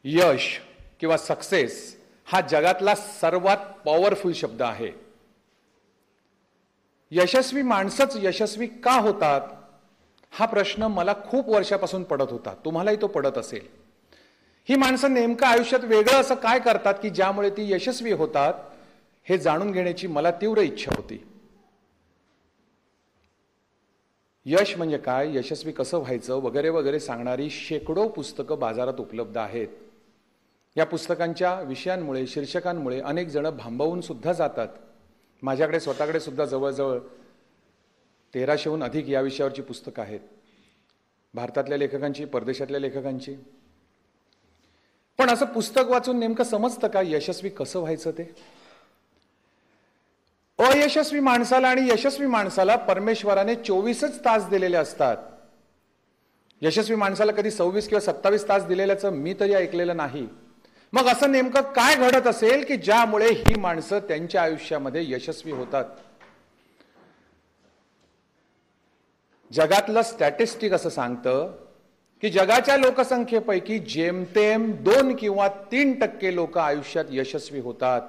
यश किंवा सक्सेस हा जगातला सर्वात पॉवरफुल शब्द आहे। यशस्वी माणसंच यशस्वी का होतात हा प्रश्न मला खूप वर्षापासून पडत होता, तुम्हालाही तो पडत असेल। ही माणसं नेमकं आयुष्यात वेगळं असं काय करतात की ज्यामुळे ती यशस्वी होतात हे जाणून घेण्याची मला तीव्र इच्छा होती। यश म्हणजे काय, यशस्वी कसं व्हायचं वगैरे वगैरे सांगणारी शेकडो पुस्तकं बाजारात उपलब्ध आहेत। या पुस्तकांच्या विषयांमुळे, शीर्षकांमुळे अनेक जण भांबवून सुद्धा जातात। माझ्याकडे स्वतःकडे सुद्धा जवळजवळ 1300हून अधिक या विषयावरची पुस्तकं आहेत, भारतातल्या लेखकांची, परदेशातल्या लेखकांची। पण असं पुस्तक वाचून नेमकं समजतं का यशस्वी कसं व्हायचं ते? अयशस्वी माणसाला आणि यशस्वी माणसाला परमेश्वराने 24च तास दिलेले असतात। यशस्वी माणसाला कधी 26 किंवा 27 तास दिलेल्याचं मी तरी ऐकलेलं नाही। मग असं नेमकं काय घडत असेल की ज्यामुळे ही माणसं त्यांच्या आयुष्यामध्ये यशस्वी होतात? जगातलं स्टॅटिस्टिक असं सांगतं की जगाच्या लोकसंख्येपैकी जेमतेम 2 किंवा 3% लोक आयुष्यात यशस्वी होतात।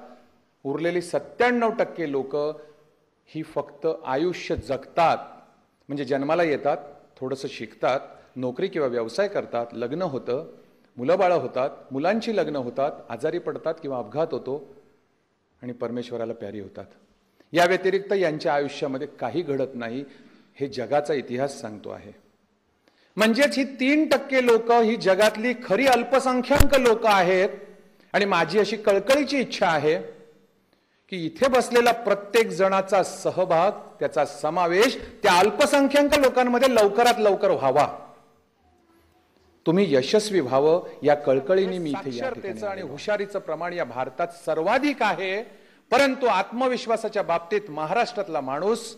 उरलेली 97% लोक ही फक्त आयुष्य जगतात, म्हणजे जन्माला येतात, थोडंसं शिकतात, नोकरी किंवा व्यवसाय करतात, लग्न होतं, मुलं बाळं होतात, मुलांची लग्न होतात, आजारी पडतात किंवा अपघात होतो आणि परमेश्वराला प्यारी होतात। या व्यतिरिक्त यांच्या आयुष्यामध्ये काही घडत नाही, हे जगाचा इतिहास सांगतो आहे। म्हणजेच ही 3% लोक ही जगातली खरी अल्पसंख्याक लोक आहेत। आणि माझी अशी कळकळीची इच्छा आहे की इथे बसलेला प्रत्येक जणाचा सहभाग, त्याचा समावेश त्या अल्पसंख्याक लोकांमध्ये लवकरात लवकर व्हावा। तुम्ही यशस्वी व्हावं या कळकळीने मी इथे साक्षरतेचं आणि हुशारीचं प्रमाण या भारतात सर्वाधिक आहे, परंतु आत्मविश्वासाच्या बाबतीत महाराष्ट्रातला माणूस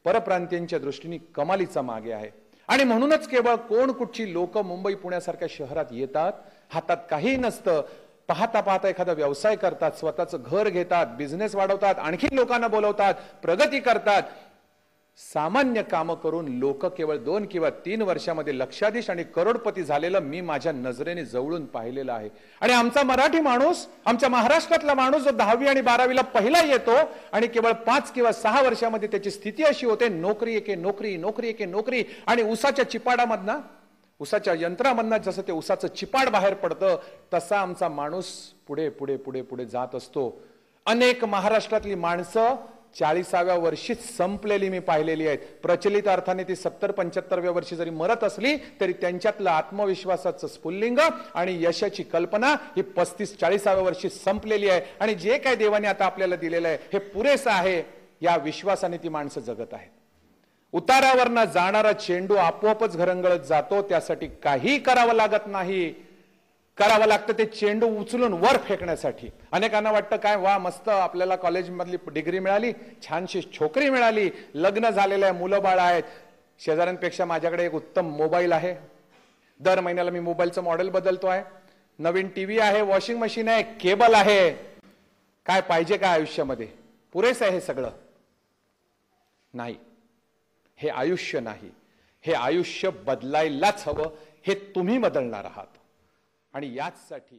परप्रांतीयांच्या दृष्टीने कमालीचा मागे आहे। आणि म्हणूनच केवळ कोण कुठची लोक मुंबई पुण्यासारख्या शहरात येतात, हातात काही नसतं, पाहता पाहता एखादा व्यवसाय करतात, स्वतःचं घर घेतात, बिझनेस वाढवतात, आणखी लोकांना बोलवतात, प्रगती करतात। सामान्य कामं करून लोक केवळ 2 किंवा 3 वर्षामध्ये लक्षाधीश आणि करोडपती झालेलं मी माझ्या नजरेने जवळून पाहिलेलं आहे। आणि आमचा मराठी माणूस, आमच्या महाराष्ट्रातला माणूस जो 10वी आणि 12वीला पहिला येतो आणि केवळ 5 किंवा 6 वर्षामध्ये त्याची स्थिती अशी होते, नोकरी एके नोकरी, नोकरी एके नोकरी, आणि उसाच्या चिपाडामधनं, उसाच्या यंत्रामधनं जसं ते उसाचं चिपाड बाहेर पडतं तसा आमचा माणूस पुढे पुढे पुढे पुढे जात असतो। अनेक महाराष्ट्रातली माणसं 40व्या वर्षी संपलेली मी पाहिलेली आहेत। प्रचलित अर्थाने ती 70-75व्या वर्षी जरी मरत असली तरी त्यांच्यातलं आत्मविश्वासाचं स्फुल्लिंग आणि यशाची कल्पना ही 35-40व्या वर्षी संपलेली आहे। आणि जे काय देवाने आता आपल्याला दिलेलं आहे हे पुरेसं आहे या विश्वासाने ती माणसं जगत आहेत। उतारावरनं जाणारा चेंडू आपोआपच घरंगळत जातो, त्यासाठी काही करावं लागत नाही। करावं लागतं ते चेंडू उचलून वर फेकण्यासाठी। अनेकांना वाटतं काय वा मस्त, आपल्याला कॉलेजमधली डिग्री मिळाली, छानशी छोकरी मिळाली, लग्न झालेलं आहे, मुलं बाळ आहेत, शेजाऱ्यांपेक्षा माझ्याकडे एक उत्तम मोबाईल आहे, दर महिन्याला मी मोबाईलचं मॉडेल बदलतोय, नवीन टीव्ही आहे, वॉशिंग मशीन आहे, केबल आहे, काय पाहिजे का आयुष्यामध्ये? पुरेसं आहे हे सगळं? नाही, हे आयुष्य नाही। हे आयुष्य बदलायलाच हवं, हे तुम्ही बदलणार आहात। आणि याचसाठी